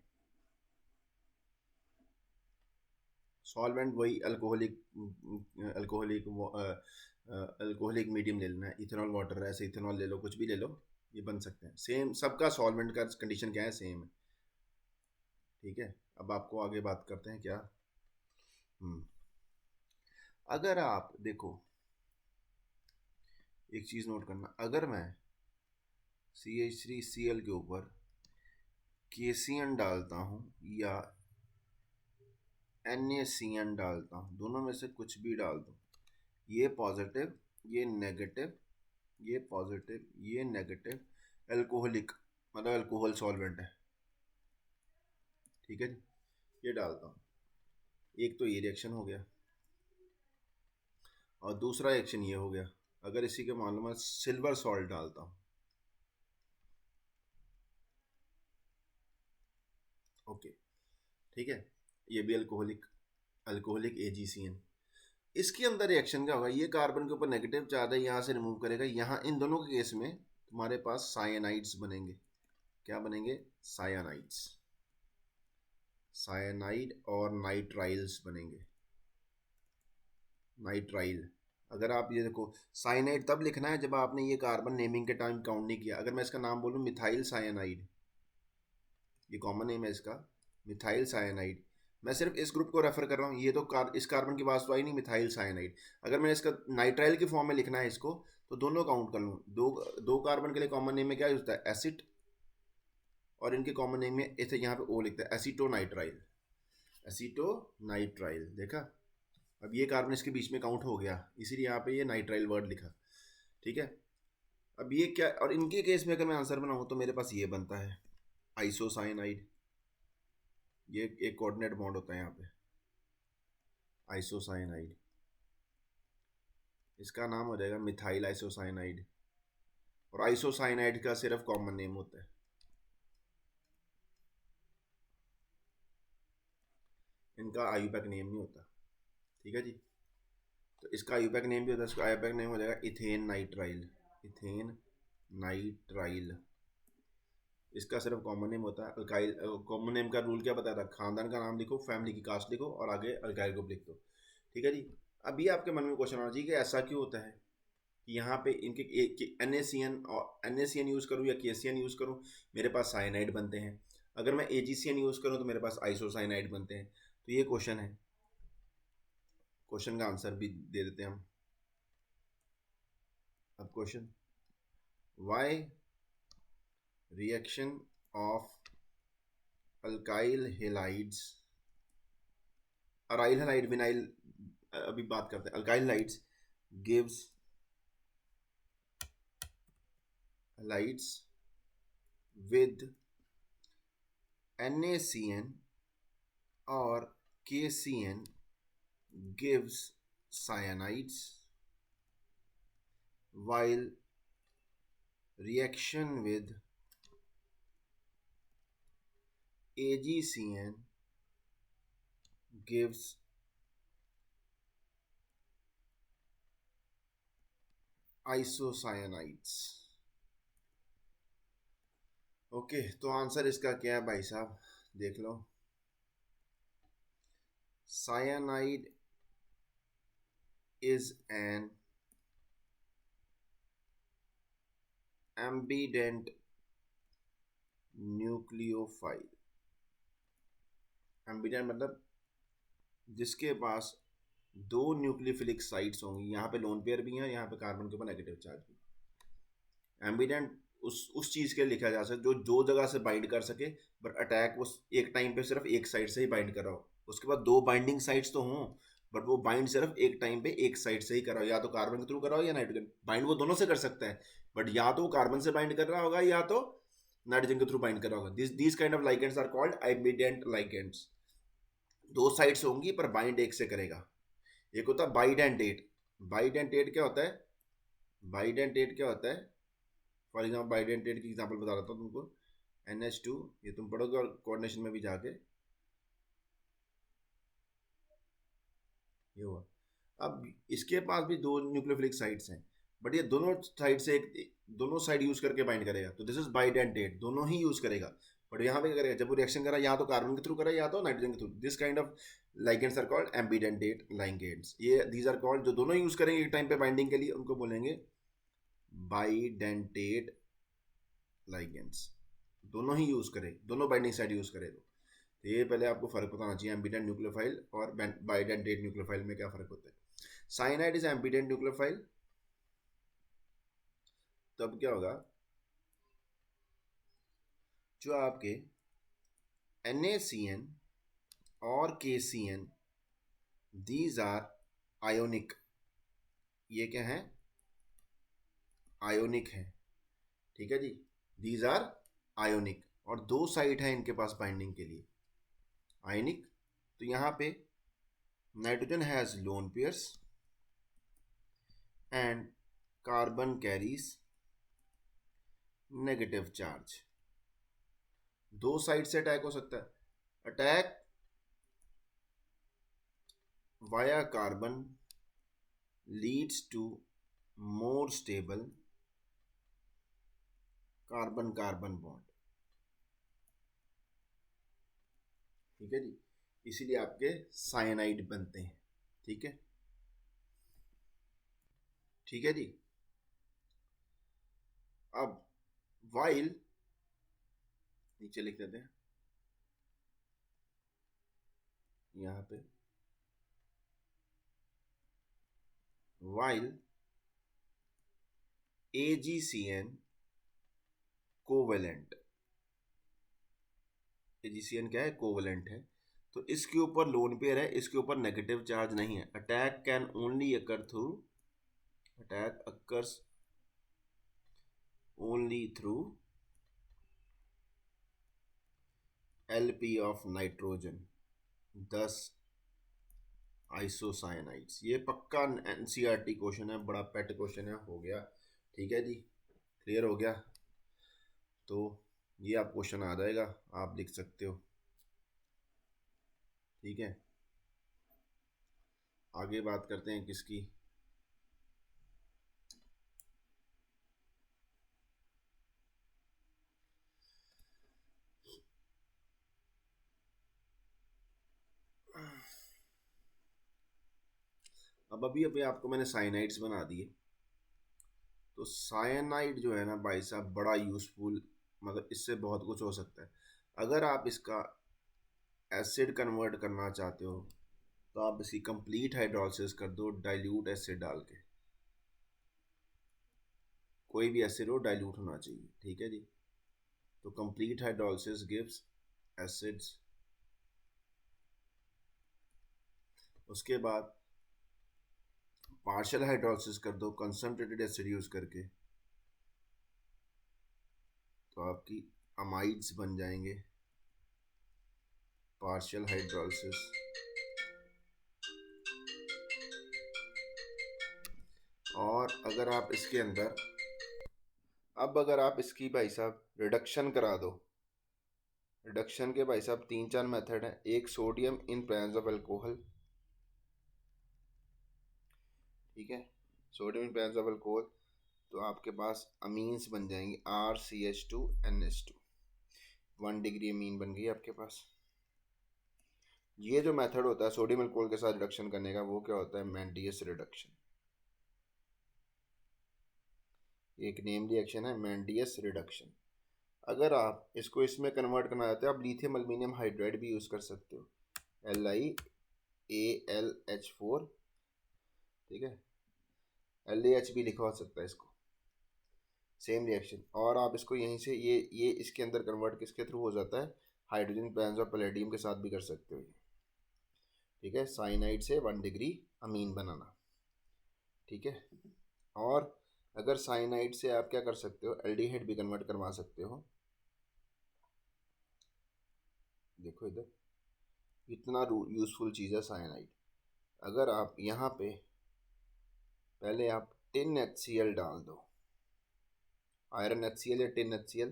सॉल्वेंट वही अल्कोहलिक, अल्कोहलिक अल्कोहलिक मीडियम ले लेना है, इथेनॉल वाटर, ऐसे इथेनॉल ले लो, कुछ भी ले लो, ये बन सकते हैं। सेम सबका सॉल्वेंट का कंडीशन क्या है, सेम है। ठीक है, अब आपको आगे बात करते हैं क्या। अगर आप देखो, एक चीज़ नोट करना, अगर मैं CH3Cl के ऊपर KCN डालता हूँ या NaCN डालता हूँ, दोनों में से कुछ भी डाल दूँ, ये पॉजिटिव, ये नेगेटिव, ये पॉजिटिव, ये नेगेटिव, अल्कोहलिक मतलब अल्कोहल सॉल्वेंट है। ठीक है जी, ये डालता हूँ, एक तो ये रिएक्शन हो गया, और दूसरा रिएक्शन ये हो गया। अगर इसी के मालूम है सिल्वर सॉल्ट डालता हूँ, ओके, ठीक है, ये भी अल्कोहलिक, अल्कोहलिक AgCN। इसके अंदर रिएक्शन क्या होगा, ये कार्बन के ऊपर नेगेटिव चार्ज है, यहाँ से रिमूव करेगा, यहाँ इन दोनों के केस में तुम्हारे पास साइनाइड्स बनेंगे। क्या बनेंगे, साइनाइड्स, साइनाइड और नाइट्राइल्स बनेंगे, नाइट्राइल। अगर आप ये देखो, साइनाइड तब लिखना है जब आपने ये कार्बन नेमिंग के टाइम काउंट नहीं किया। अगर मैं इसका नाम बोलूँ मिथाइल साइनाइड, ये कॉमन नेम है इसका, मिथाइल साइनाइड, मैं सिर्फ इस ग्रुप को रेफर कर रहा हूँ, ये तो इस कार्बन की बात तो आई नहीं, मिथाइल साइनाइड। अगर मैंने इसका नाइट्राइल की फॉर्म में लिखना है इसको, तो दोनों काउंट कर लूँ, दो कार्बन के लिए कॉमन नेम में क्या होता है, एसिड, और इनके कॉमन नेम में इसे यहाँ पे ओ लिखता है, एसीटोनाइट्राइल, एसीटोनाइट्राइल। देखा, अब ये कार्बन इसके बीच में काउंट हो गया, इसीलिए यहाँ पे ये नाइट्राइल वर्ड लिखा। ठीक है, अब ये क्या, और इनके केस में अगर मैं आंसर बनाऊँ तो मेरे पास ये बनता है आइसोसाइनाइड, ये एक कोऑर्डिनेट बॉन्ड होता है यहाँ पे, आइसोसाइनाइड, इसका नाम हो जाएगा मिथाइल आइसोसाइनाइड, और आइसोसाइनाइड का सिर्फ कॉमन नेम होता है, इनका आयुपैक नेम नहीं होता। ठीक है जी, तो इसका आयुपैक नेम भी होता है, इसका आयुपैक नेम हो जाएगा इथेन नाइट्राइल, इथेन नाइट्राइल, इसका सिर्फ कॉमन नेम होता है अल्काइल। कॉमन नेम का रूल क्या बताया था, खानदान का नाम लिखो, फैमिली की कास्ट लिखो, और आगे अल्काइल ग्रुप लिख दो। ठीक है जी, अभी आपके मन में क्वेश्चन आना चाहिए कि ऐसा क्यों होता है कि यहाँ पे इनके NaCN और NaCN यूज़ करूँ या KCN यूज़ करूँ, मेरे पास साइनाइड बनते हैं। अगर मैं AgCN यूज़ करूँ तो मेरे पास आइसोसाइनाइड बनते हैं। तो ये क्वेश्चन है, क्वेश्चन का आंसर भी दे देते हैं हम। अब question, why reaction of alkyl halides, aryl halide, vinyl अभी बात करते हैं, alkyl halides gives halides with NaCN और KCN gives cyanides, while reaction with AgCN gives isocyanides। Okay, तो आंसर इसका क्या है भाई साहब, देख लो, cyanide is an ambident nucleophile. Ambident मतलब जिसके पास दो न्यूक्लियोफिलिक साइट्स होंगी, यहाँ पे लोन पेयर भी है, यहाँ पे कार्बन के ऊपर नेगेटिव चार्ज भी। एम्बिडेंट उस चीज़ के लिए लिखा जा सकता जो दो जगह से बाइंड कर सके, बट अटैक वो एक टाइम पे सिर्फ एक साइड से ही बाइंड कर रहा हो, उसके बाद दो बाइंडिंग साइड्स तो हों, बट वो बाइंड सिर्फ एक टाइम पे एक साइड से ही कराओ, या तो कार्बन के थ्रू कराओ या नाइट्रोजन। बाइंड वो दोनों से कर सकता है, बट या तो वो कार्बन से बाइंड कर रहा होगा या तो नाइट्रोजन के थ्रू बाइंड कर रहा होगा। This kind of ligands are called ambident ligands. दो साइड्स होंगी पर बाइंड एक से करेगा। एक होता है बाइडेंटेट। बाइडेंटेट क्या होता है, बाइडेंटेट क्या होता है, फॉर एग्जाम्पल बाइडेंटेट की एग्जाम्पल बता रहा था तुमको, NH2, ये तुम पढ़ोगे और कोऑर्डिनेशन में भी जाके ये हुआ। अब इसके पास भी दो न्यूक्लियोफिलिक साइट्स हैं, बट ये दोनों साइड से दोनों साइड यूज करके बाइंड करेगा, तो दिस इज बाइडेंटेट, दोनों ही यूज करेगा। बट यहाँ पे क्या करेगा, जब वो रिएक्शन करा या तो कार्बन के थ्रू करा या तो नाइट्रोजन के through, this kind of ligands are called ambidentate ligands. ये दीज आर कॉल्ड, जो दोनों यूज करेंगे एक टाइम पे बाइंडिंग के लिए उनको बोलेंगे बाइडेंटेट लाइगेंड्स। दोनों ही यूज करें, दोनों बाइंडिंग साइड यूज करें तो ये पहले आपको फर्क पता होना चाहिए एम्बिडेंट न्यूक्लियोफाइल और बाइडेंटेट न्यूक्लियोफाइल में क्या फर्क होता है। साइनाइड इज एम्बिडेंट न्यूक्लियोफाइल, तब क्या होगा, जो आपके NaCN और KCN दीज आर आयोनिक, ये क्या है, आयोनिक है, ठीक है जी, दीज आर आयोनिक, और दो साइट है इनके पास बाइंडिंग के लिए आयनिक। तो यहां पे nitrogen has lone pairs and carbon carries negative charge. दो साइड से अटैक हो सकता है, attack via carbon leads to more stable carbon carbon bond, ठीक है जी, इसीलिए आपके साइनाइड बनते हैं, ठीक है, ठीक है जी। अब वाइल, नीचे लिख देते हैं यहां पे, वाइल AgCN कोवेलेंट, AgCN क्या है, कोवेलेंट है, तो इसके ऊपर लोन पेयर है, इसके ऊपर नेगेटिव चार्ज नहीं है, attack can only occur through, attack occurs only through LP of nitrogen 10 आइसोसाइनाइड्स। ये पक्का NCERT क्वेश्चन है, बड़ा पेट क्वेश्चन है, हो गया, ठीक है जी, क्लियर हो गया, तो ये आप क्वेश्चन आ जाएगा, आप लिख सकते हो, ठीक है। आगे बात करते हैं किसकी, अब अभी आपको मैंने साइनाइड्स बना दिए, तो साइनाइड जो है ना भाई साहब बड़ा यूजफुल, मतलब इससे बहुत कुछ हो सकता है। अगर आप इसका एसिड कन्वर्ट करना चाहते हो तो आप इसकी कंप्लीट हाइड्रोलिसिस कर दो डाइल्यूट एसिड डाल के, कोई भी एसिड हो डाइल्यूट होना चाहिए, ठीक है जी। तो कंप्लीट हाइड्रोलिसिस गिव्स एसिड्स, उसके बाद पार्शियल हाइड्रोलिसिस कर दो कंसंट्रेटेड एसिड यूज करके, तो आपकी अमाइड्स बन जाएंगे, पार्शियल हाइड्रोलिसिस। और अगर आप इसके अंदर, अब अगर आप इसकी भाई साहब रिडक्शन करा दो, रिडक्शन के भाई साहब 3-4 मेथड हैं, एक sodium in presence of alcohol, ठीक है, sodium in presence of alcohol, तो आपके पास अमीन्स बन जाएंगे RCH2NH2, 1 डिग्री अमीन बन गई आपके पास। ये जो मेथड होता है सोडियम अल्कोहल के साथ रिडक्शन करने का, वो क्या होता है, मेंडियस रिडक्शन, एक नेम रिएक्शन है मेंडियस रिडक्शन। अगर आप इसको इसमें कन्वर्ट करना चाहते हो, आप लिथियम एल्यूमिनियम हाइड्राइड भी यूज़ कर सकते हो, LiAlH4, ठीक है, LaH भी लिखा हो सकता है इसको, सेम रिएक्शन। और आप इसको यहीं से ये इसके अंदर कन्वर्ट किसके थ्रू हो जाता है, हाइड्रोजन प्लान्स और पैलेडियम के साथ भी कर सकते हो ये, ठीक है, साइनाइड से 1 डिग्री अमीन बनाना, ठीक है। और अगर साइनाइड से आप क्या कर सकते हो, एल्डिहाइड भी कन्वर्ट करवा सकते हो, देखो इधर इतना यूज़फुल चीज़ है साइनाइड। अगर आप यहाँ पे पहले आप टिन HCl डाल दो, आयरन HCl या टिन HCl,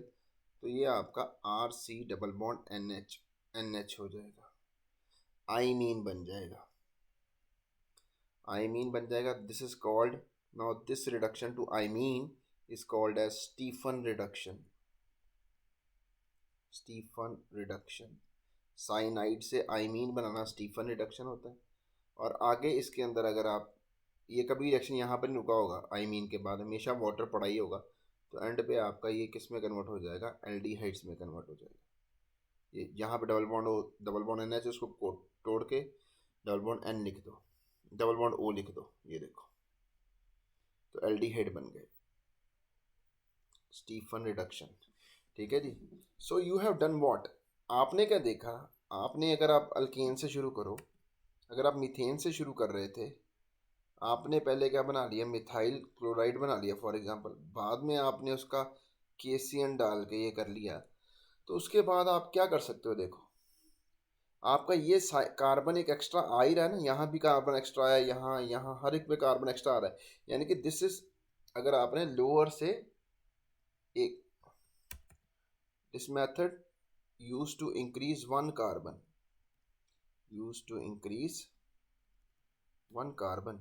तो ये आपका RC डबल बॉन्ड NH हो जाएगा, आइमीन बन जाएगा, आइमीन बन जाएगा। This is called, now this reduction to imine is called as Stephen reduction, Stephen reduction, cyanide से आइमीन बनाना स्टीफन रिडक्शन होता है। और आगे इसके अंदर अगर आप ये कभी रिएक्शन यहाँ पर नहीं रुका होगा, आइमीन के बाद हमेशा वाटर पड़ा ही होगा, तो एंड पे आपका ये किस में कन्वर्ट हो जाएगा, एल्डिहाइड्स में कन्वर्ट हो जाएगा। ये यहाँ पे डबल बॉन्ड हो, डबल बॉन्ड एन एच, उसको तोड़ के डबल बॉन्ड एन लिख दो, डबल बॉन्ड ओ लिख दो, ये देखो, तो एल्डिहाइड बन गए, स्टीफन रिडक्शन। ठीक है जी। So you have done what, आपने क्या देखा, आपने अगर आप अल्केन से शुरू करो, अगर आप मीथेन से शुरू कर रहे थे, आपने पहले क्या बना लिया, मिथाइल क्लोराइड बना लिया फॉर एग्जांपल, बाद में आपने उसका केसीएन डाल के ये कर लिया, तो उसके बाद आप क्या कर सकते हो, देखो आपका ये कार्बन एक एक्स्ट्रा आ ही रहा है ना, यहाँ भी कार्बन एक्स्ट्रा आया, यहाँ यहाँ हर एक में कार्बन एक्स्ट्रा आ रहा है, यानी कि दिस इज, अगर आपने लोअर से एक, this method use to increase one carbon, use to increase one carbon,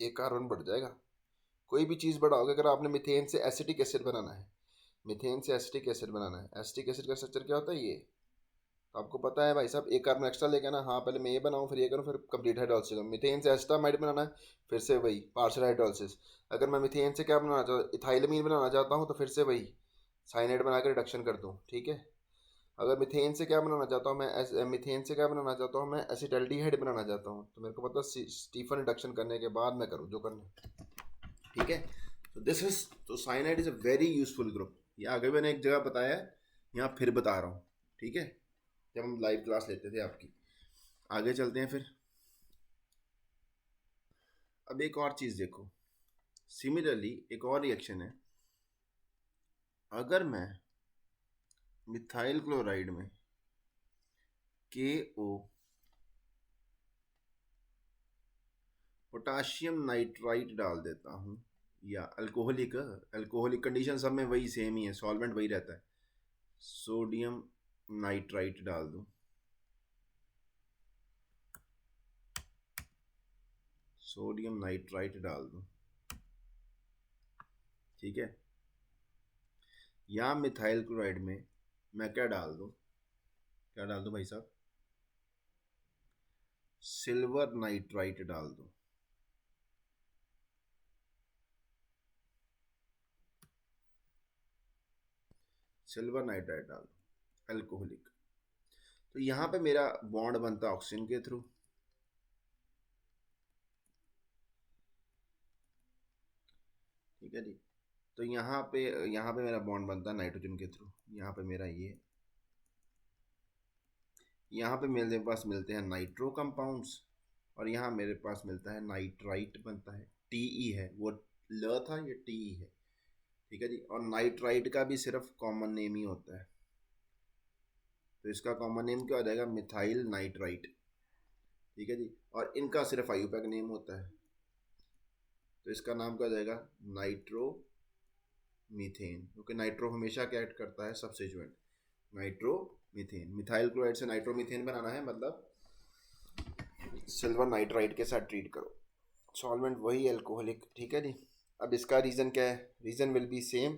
एक कार्बन बढ़ जाएगा। कोई भी चीज़ बढ़ाओगे, अगर आपने मीथेन से एसिटिक एसिड बनाना है, मीथेन से एसिटिक एसिड बनाना है, एसिटिक एसिड का स्ट्रक्चर क्या होता है ये, तो आपको पता है भाई साहब, एक कार्बन एक्स्ट्रा लेके ना, हाँ पहले मैं ये बनाऊँ फिर ये करूँ फिर कंप्लीट हाइड्रोलिसिस। मीथेन से एसिटामाइड बनाना है, फिर से वही पार्शियल हाइड्रोलिसिस। अगर मैं मीथेन से क्या बनाना चाहता हूँ, इथाइलमीन बनाना चाहता हूँ, तो फिर से वही साइनाइड बना के रिडक्शन कर दूँ। ठीक है। अगर मीथेन से क्या बनाना चाहता हूँ मैं, मीथेन से क्या बनाना चाहता हूँ मैं, एसिटाल्डिहाइड बनाना चाहता हूँ, तो मेरे को पता स्टीफन रिडक्शन करने के बाद मैं करूँ जो करना। ठीक है। तो दिस इज, तो cyanide is a very useful group. ये आगे मैंने एक जगह बताया है, यहाँ फिर बता रहा हूँ। ठीक है, जब हम लाइव क्लास लेते थे आपकी। आगे चलते हैं फिर। अब एक और चीज़ देखो, सिमिलरली एक और रिएक्शन है, अगर मैं मिथाइल क्लोराइड में KO पोटाशियम नाइट्राइट डाल देता हूँ, या अल्कोहलिक, अल्कोहलिक कंडीशन सब में वही सेम ही है, सॉल्वेंट वही रहता है, सोडियम नाइट्राइट डाल दूँ, सोडियम नाइट्राइट डाल दूँ। ठीक है। या मिथाइल क्लोराइड में मैं क्या डाल दूँ, क्या डाल दूँ भाई साहब, सिल्वर नाइट्राइट डाल दूँ। सिल्वर नाइट्राइट डाल दूँ, अल्कोहलिक। तो यहाँ पे मेरा बॉन्ड बनता है ऑक्सीजन के थ्रू। ठीक है जी। तो यहाँ पे मेरा बॉन्ड बनता है नाइट्रोजन के थ्रू। यहाँ पे मेरा ये, यहाँ पे मेरे पास मिलते हैं नाइट्रो कंपाउंड्स, और यहाँ मेरे पास मिलता है नाइट्राइट बनता है, TE है वो, ल था ये TE है। ठीक है जी। और नाइट्राइट का भी सिर्फ कॉमन नेम ही होता है, तो इसका कॉमन नेम क्या हो जाएगा, मिथाइल नाइट्राइट। ठीक है जी। और इनका सिर्फ आईयूपैक नेम होता है, तो इसका नाम क्या हो जाएगा, नाइट्रो मीथेन, क्योंकि नाइट्रो हमेशा क्या ऐड करता है, substituent, nitro methane. Methyl chloride से नाइट्रो मीथेन बनाना है, मतलब सिल्वर नाइट्राइट के साथ ट्रीट करो, सॉल्वेंट वही अल्कोहलिक। ठीक है जी। अब इसका रीज़न क्या है, रीज़न विल बी सेम,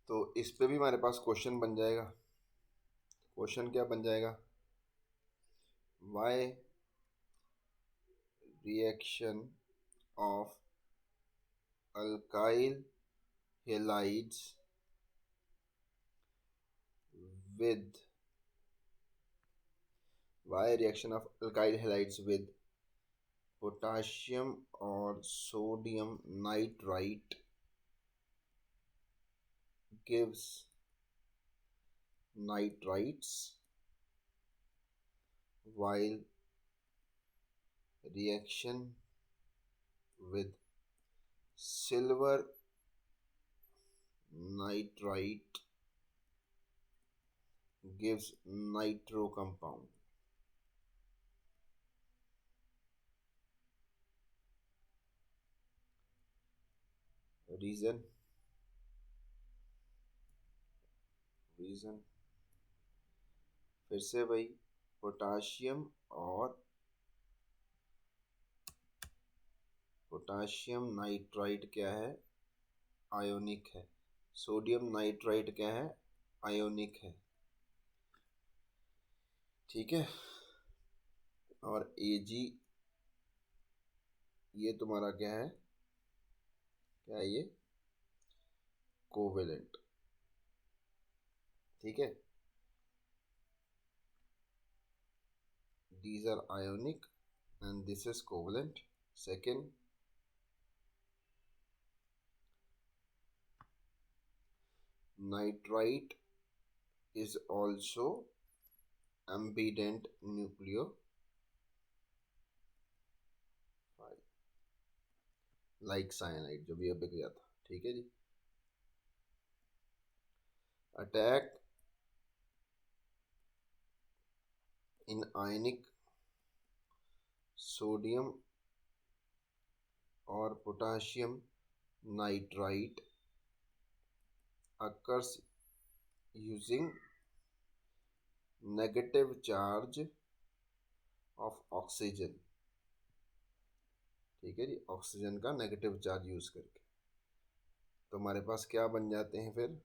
तो इस पे भी हमारे पास क्वेश्चन बन जाएगा। क्वेश्चन क्या बन जाएगा, why reaction of alkyl halides with, why reaction of alkyl halides with potassium or sodium nitrite gives nitrites, while reaction with silver nitrite gives nitro compound. Reason, reason फिर से वही, पोटाशियम और potassium nitrite क्या है, ionic है, sodium nitrite क्या है, ionic है, ठीक है। और Ag ये तुम्हारा क्या है, क्या है ये, कोवेलेंट, ठीक है। These are ionic and this is covalent. Second, nitrite is also ambident nucleophile, like cyanide जो भी अभी गया था, ठीक है जी। अटैक इन आयनिक सोडियम और potassium nitrite occurs using negative charge of oxygen, ठीक है जी, ऑक्सीजन का नेगेटिव चार्ज यूज करके। तो हमारे पास क्या बन जाते हैं फिर,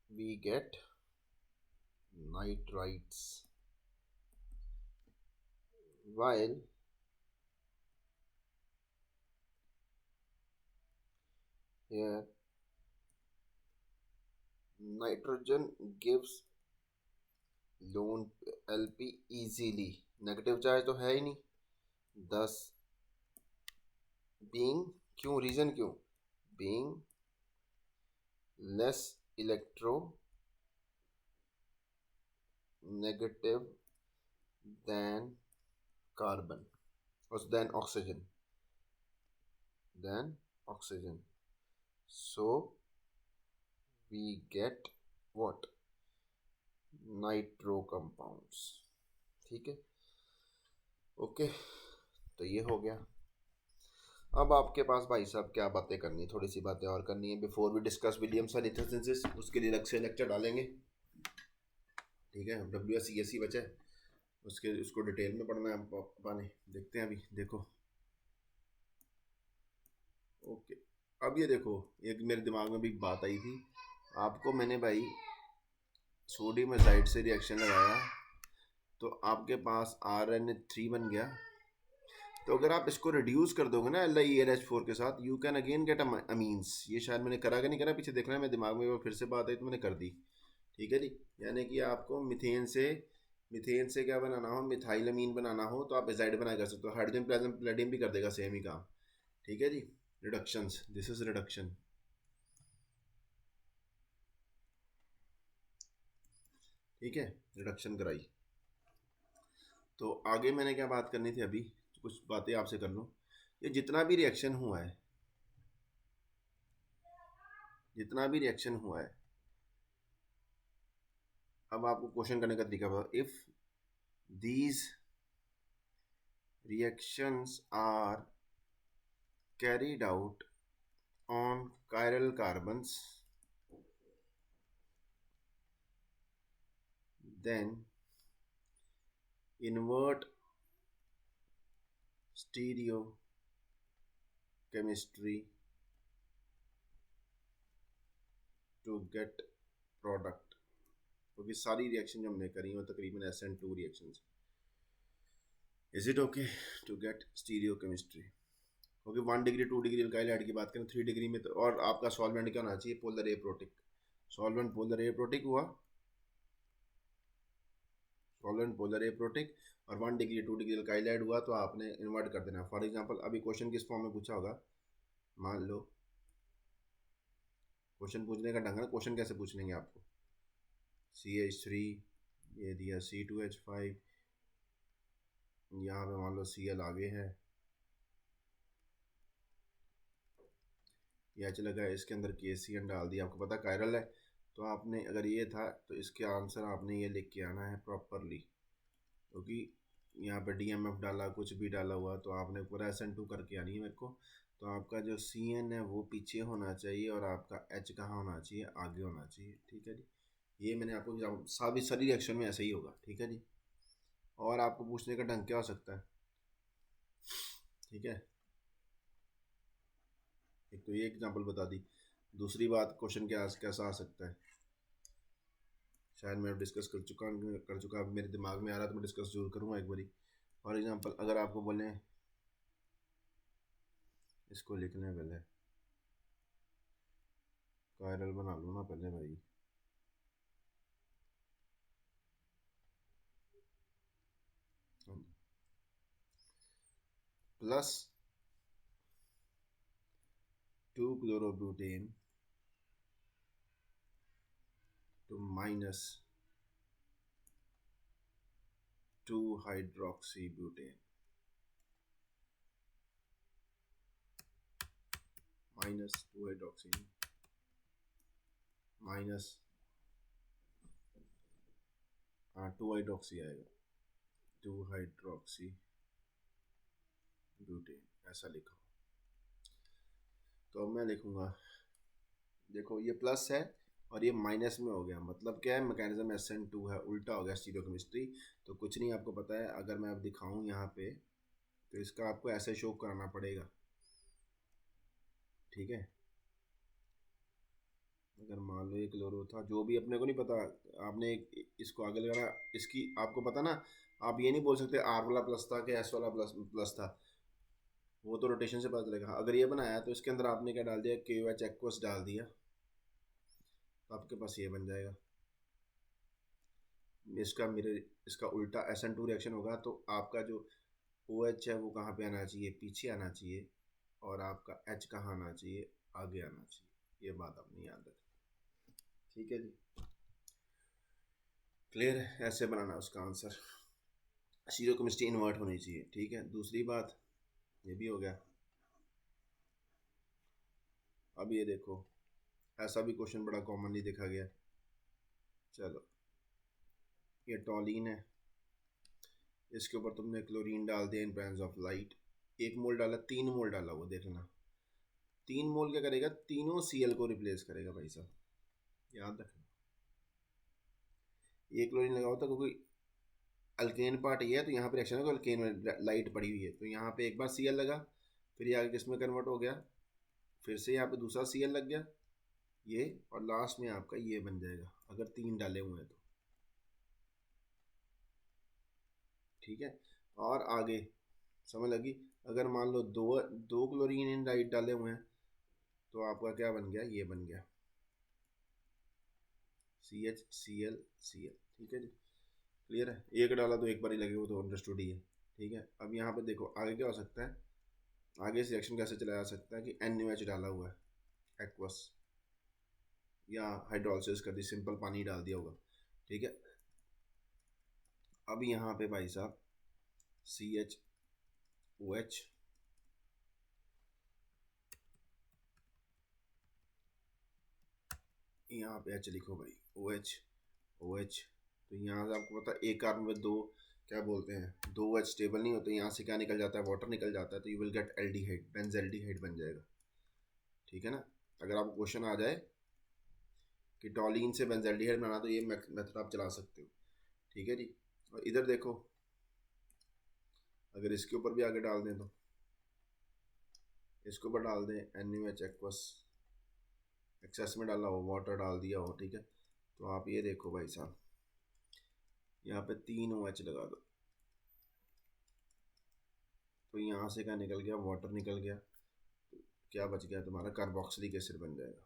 we get nitrites, while here nitrogen gives lone LP easily, negative charge तो है ही नहीं, 10 being, क्यों, रीजन क्यों, being less electro negative than carbon or than oxygen, so we get what, nitro compounds, ठीक है। ओके, तो ये हो गया। अब आपके पास भाई साहब क्या बातें करनी है, थोड़ी सी बातें और करनी है बिफोर वी डिस्कस विलियमसन इथोसिंथेसिस, उसके लिए अलग से लेक्चर डालेंगे, ठीक है। WSCSE बचा है, उसको डिटेल में पढ़ना है पाने, देखते हैं अभी, देखो। ओके, अब ये देखो, एक मेरे दिमाग में भी बात आई थी, आपको मैंने भाई सोडियम एजाइड से रिएक्शन लगाया तो आपके पास RNA3 बन गया। तो अगर आप इसको रिड्यूस कर दोगे ना LiANH4 के साथ, you can again get amines. ये शायद मैंने करा कि नहीं करा, पीछे देखना है, मेरे दिमाग में फिर से बात आई तो मैंने कर दी, ठीक है जी। यानी कि आपको मिथेन से क्या बनाना हो, मिथाइलमीन बनाना हो, तो आप एजाइड बना कर सकते हो। हाइड्रोजन प्लाज्म पैलेडियम भी कर देगा सेम ही काम, ठीक है जी। रिडक्शंस, दिस इज रिडक्शन, ठीक है, रिडक्शन कराई। तो आगे मैंने क्या बात करनी थी, अभी कुछ बातें आपसे कर लूँ। ये जितना भी रिएक्शन हुआ है, अब आपको क्वेश्चन करने का तरीका बताओ। If these reactions are carried out on chiral carbons, then invert stereochemistry to get product। क्योंकि सारी रिएक्शन जो हमने करी वो तकरीबन SN2 reactions. Is it okay to get stereochemistry? क्योंकि 1 डिग्री 2 डिग्री अल्काइल हाइड की बात करें, 3 डिग्री में तो, और आपका सॉल्वेंट क्या होना चाहिए, polar aprotic. Solvent polar aprotic हुआ, सॉल्वेंट पोलर एप्रोटिक, और 1 डिग्री 2 डिग्री अल्काइल हाइड हुआ तो आपने इन्वर्ट कर देना। फॉर एग्जांपल अभी क्वेश्चन किस फॉर्म में पूछा होगा, मान लो, क्वेश्चन पूछने का ढंग है, क्वेश्चन कैसे पूछ लेंगे आपको, CH3 ये दिया, C2H5, यहाँ पे मान लो Cl आगे है, या चला गया इसके अंदर KCN डाल दिया, आपको पता कायरल है, तो आपने अगर ये था तो इसके आंसर आपने ये लिख के आना है प्रॉपरली, क्योंकि यहाँ पे DMF डाला, कुछ भी डाला हुआ, तो आपने पूरा SN2 करके आनी है मेरे को। तो आपका जो CN है वो पीछे होना चाहिए और आपका H कहाँ होना चाहिए, आगे होना चाहिए, ठीक है जी। ये मैंने आपको सारी सारी रिएक्शन में ऐसे ही होगा, ठीक है जी। और आपको पूछने का ढंग क्या हो सकता है, ठीक है, एक तो ये एग्जांपल बता दी। दूसरी बात, क्वेश्चन कैसा आ सकता है, शायद मैं डिस्कस कर चुका अब मेरे दिमाग में आ रहा तो मैं डिस्कस जरूर करूँगा एक बारी। फॉर एग्जांपल अगर आपको बोलें, इसको लिख लें पहले, कायरल बना लो ना पहले भाई। Plus 2 chlorobutain to minus 2 hydroxybutane minus 2 hydroxy minus 2 hydroxy आएगा, 2 हाइड्रोक्सी ब्यूटेन, ऐसा लिखा। तो अब मैं लिखूंगा, देखो ये प्लस है और ये माइनस में हो गया, मतलब क्या है, मैकेनिज्म SN2 है, उल्टा हो गया स्टीरियो केमिस्ट्री। तो कुछ नहीं, आपको पता है, अगर मैं अब दिखाऊं यहाँ पे तो इसका आपको ऐसे शो कराना पड़ेगा, ठीक है। अगर मान लो ये क्लोरो था, जो भी अपने को नहीं पता, आपने इसको आगे लगाना, इसकी आपको पता ना, आप ये नहीं बोल सकते R वाला प्लस था कि S वाला प्लस प्लस था, वो तो रोटेशन से पता चलेगा। अगर ये बनाया तो इसके अंदर आपने क्या डाल दिया, KOH एक्वस डाल दिया, तो आपके पास ये बन जाएगा। इसका उल्टा SN2 रिएक्शन होगा, तो आपका जो OH है वो कहाँ पे आना चाहिए, पीछे आना चाहिए, और आपका H कहाँ आना चाहिए, आगे आना चाहिए। ये बात अपनी याद रखें, ठीक है जी, क्लियर है। ऐसे बनाना उसका आंसर, स्टीरियो केमिस्ट्री इन्वर्ट होनी चाहिए, ठीक है। दूसरी बात ये भी हो गया। अब ये देखो, ऐसा भी क्वेश्चन बड़ा कॉमनली देखा गया। चलो, ये टॉलिन है, इसके ऊपर तुमने क्लोरीन डाल दिया इन प्रेजेंस ऑफ लाइट, 1 मोल डाला, 3 मोल डाला, वो देख लेना 3 मोल क्या करेगा, तीनों Cl को रिप्लेस करेगा भाई साहब, याद रखना। ये क्लोरीन लगा होता, क्योंकि अल्केन पार्ट ये है, तो यहाँ पे रिएक्शन है, तो अल्केन में लाइट पड़ी हुई है, तो यहाँ पे एक बार Cl लगा, फिर ये आगे किसमें कन्वर्ट हो गया, फिर से यहाँ पे दूसरा Cl लग गया ये, और लास्ट में आपका ये बन जाएगा, अगर 3 डाले हुए हैं तो, ठीक है। और आगे समझ लगी, अगर मान लो दो दो क्लोरीन इन लाइट डाले हुए हैं, तो आपका क्या बन गया, ये बन गया CHCl, ठीक है जी, क्लियर है। एक डाला तो एक बार ही लगे, वो तो अंडरस्टूड ही है, ठीक है। अब यहाँ पे देखो आगे क्या हो सकता है, आगे से रिएक्शन कैसे चलाया जा सकता है कि NaOH डाला हुआ है एक्वस, या हाइड्रोलिसिस कर दी, सिंपल पानी डाल दिया होगा, ठीक है। अब यहाँ पे भाई साहब CHOH, यहाँ पे H लिखो भाई, OH, तो यहाँ से आपको पता है एक कार्बन में दो, क्या बोलते हैं, 2 H स्टेबल नहीं होते, यहाँ से क्या निकल जाता है, वाटर निकल जाता है, तो you will gate aldehyde, benzaldehyde बन जाएगा, ठीक है ना। अगर आपको क्वेश्चन आ जाए कि टॉलिन से बेंजल्डिहाइड बनाना, तो ये मेथड आप चला सकते हो, ठीक है जी। और इधर देखो, अगर इसके ऊपर भी आगे डाल दें, तो इसके ऊपर डाल दें NaOH एक्वस, एक्सेस में डाला हो, वाटर डाल दिया हो, ठीक है। तो आप ये देखो भाई साहब, यहाँ पे 3 OH लगा दो, तो यहाँ से क्या निकल गया, वाटर निकल गया, तो क्या बच गया तुम्हारा, कार्बोक्सिलिक एसिड बन जाएगा।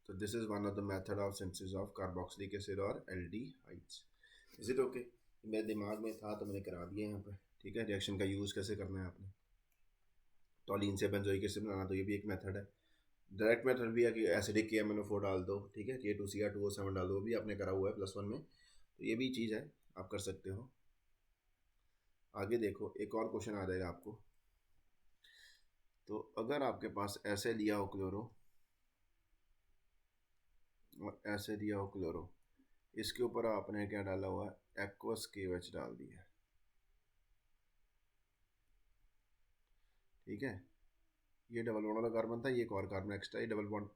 तो this is one of the method of synthesis of carboxylic acid और एल्डिहाइड्स। Is it okay? मेरे दिमाग में था तो मैंने करा दिया यहाँ पे, ठीक है। रिएक्शन का यूज़ कैसे करना है आपने, टॉलिन से बेंजोइक एसिड बनाना, तो ये भी एक मेथड है। डायरेक्ट मेथड भी है कि एसिडिक KMnO4 डाल दो, ठीक है, K2Cr2O7 डाल दो, वो भी आपने करा हुआ है +1 में, तो ये भी चीज़ है, आप कर सकते हो। आगे देखो, एक और क्वेश्चन आ जाएगा आपको, तो अगर आपके पास ऐसे लिया हो क्लोरो और ऐसे दिया हो क्लोरो, इसके ऊपर आपने क्या डाला हुआ है, एक्वस KOH डाल दिया, ठीक है। ये डबल बॉन्ड वाला कार्बन था, ये एक और कार्बन एक्स्ट्रा, ये डबल बॉन्ड,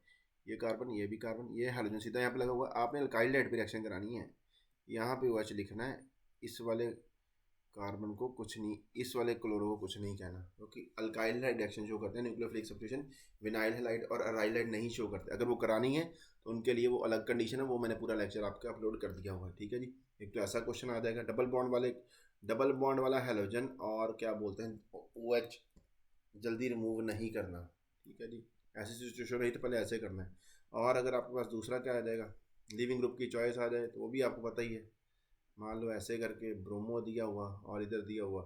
ये कार्बन, ये भी कार्बन, ये हाइड्रोजन सीधा यहाँ पे लगा हुआ। आपने अल्काइल डाइट पे रिएक्शन करानी है, यहाँ पे OH लिखना है, इस वाले कार्बन को कुछ नहीं, इस वाले क्लोरो को कुछ नहीं कहना, क्योंकि अल्काइल हाइड रिएक्शन शो करते हैं न्यूक्लियोफिलिक सब्स्टिट्यूशन, विनाइल हाइड और अराइल हाइड नहीं शो करते। अगर वो करानी है तो उनके लिए वो अलग कंडीशन है, वो मैंने पूरा लेक्चर आपका अपलोड कर दिया हुआ है, ठीक है जी। एक तो ऐसा क्वेश्चन आ जाएगा, डबल बॉन्ड वाला हेलोजन और क्या बोलते हैं OH जल्दी रिमूव नहीं करना, ठीक है जी। ऐसी सिचुएशन रही तो पहले ऐसे करना है। और अगर आपके पास दूसरा क्या आ जाएगा, लिविंग ग्रुप की चॉइस आ जाए तो वो भी आपको पता ही है। मान लो ऐसे करके ब्रोमो दिया हुआ और इधर दिया हुआ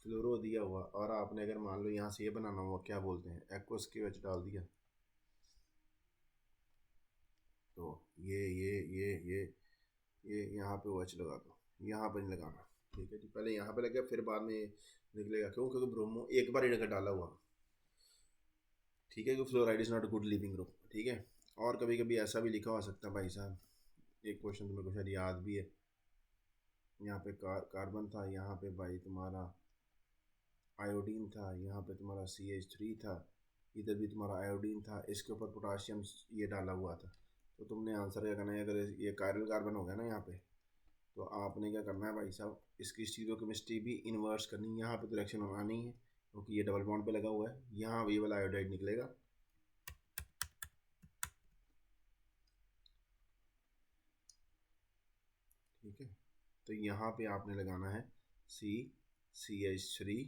फ्लोरो दिया हुआ, और आपने अगर मान लो यहाँ से ये बनाना हुआ क्या बोलते हैं एक्वस के OH डाल दिया, तो ये यहाँ पे OH लगा दो, यहाँ पे नहीं लगाना, ठीक है जी। पहले यहाँ पे लगे फिर बाद में निकलेगा, क्यों? क्योंकि ब्रोमो एक बार ही डाला हुआ, ठीक है, कि fluoride is not good leaving group, ठीक है। और कभी कभी ऐसा भी लिखा हो सकता है भाई साहब, एक क्वेश्चन तो मेरे को शायद याद भी है, यहाँ पे कार्बन था, यहाँ पे भाई तुम्हारा आयोडीन था, यहाँ पे तुम्हारा CH3 था, इधर भी तुम्हारा आयोडीन था, इसके ऊपर पोटाशियम ये डाला हुआ था। तो तुमने आंसर क्या करना है, अगर ये कायरल कार्बन हो गया ना यहाँ पे, तो आपने क्या करना है भाई साहब, इसकी स्टीरियोकेमिस्ट्री भी इन्वर्स करनी है। यहाँ पे तो रिएक्शन होना नहीं है क्योंकि ये डबल बॉन्ड पे लगा हुआ है, यहाँ ये वाला आयोडाइड निकलेगा, ठीक है। तो यहाँ पे आपने लगाना है CH3,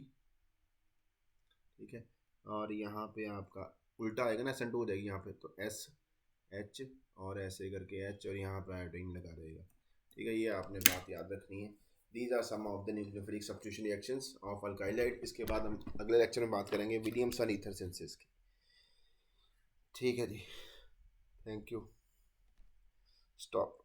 ठीक है। और यहाँ पे आपका उल्टा आएगा ना, SN2 हो जाएगी यहाँ पे, तो SH और ऐसे करके H और यहाँ पे आयोडीन लगा देगा, ठीक है। ये आपने बात याद रखनी है। These are some of the nucleophilic substitution reactions of alkyl halide. इसके बाद हम अगले लेक्चर में बात करेंगे विलियमसन ईथर सिंथेसिस की, ठीक है जी। Thank you. स्टॉप।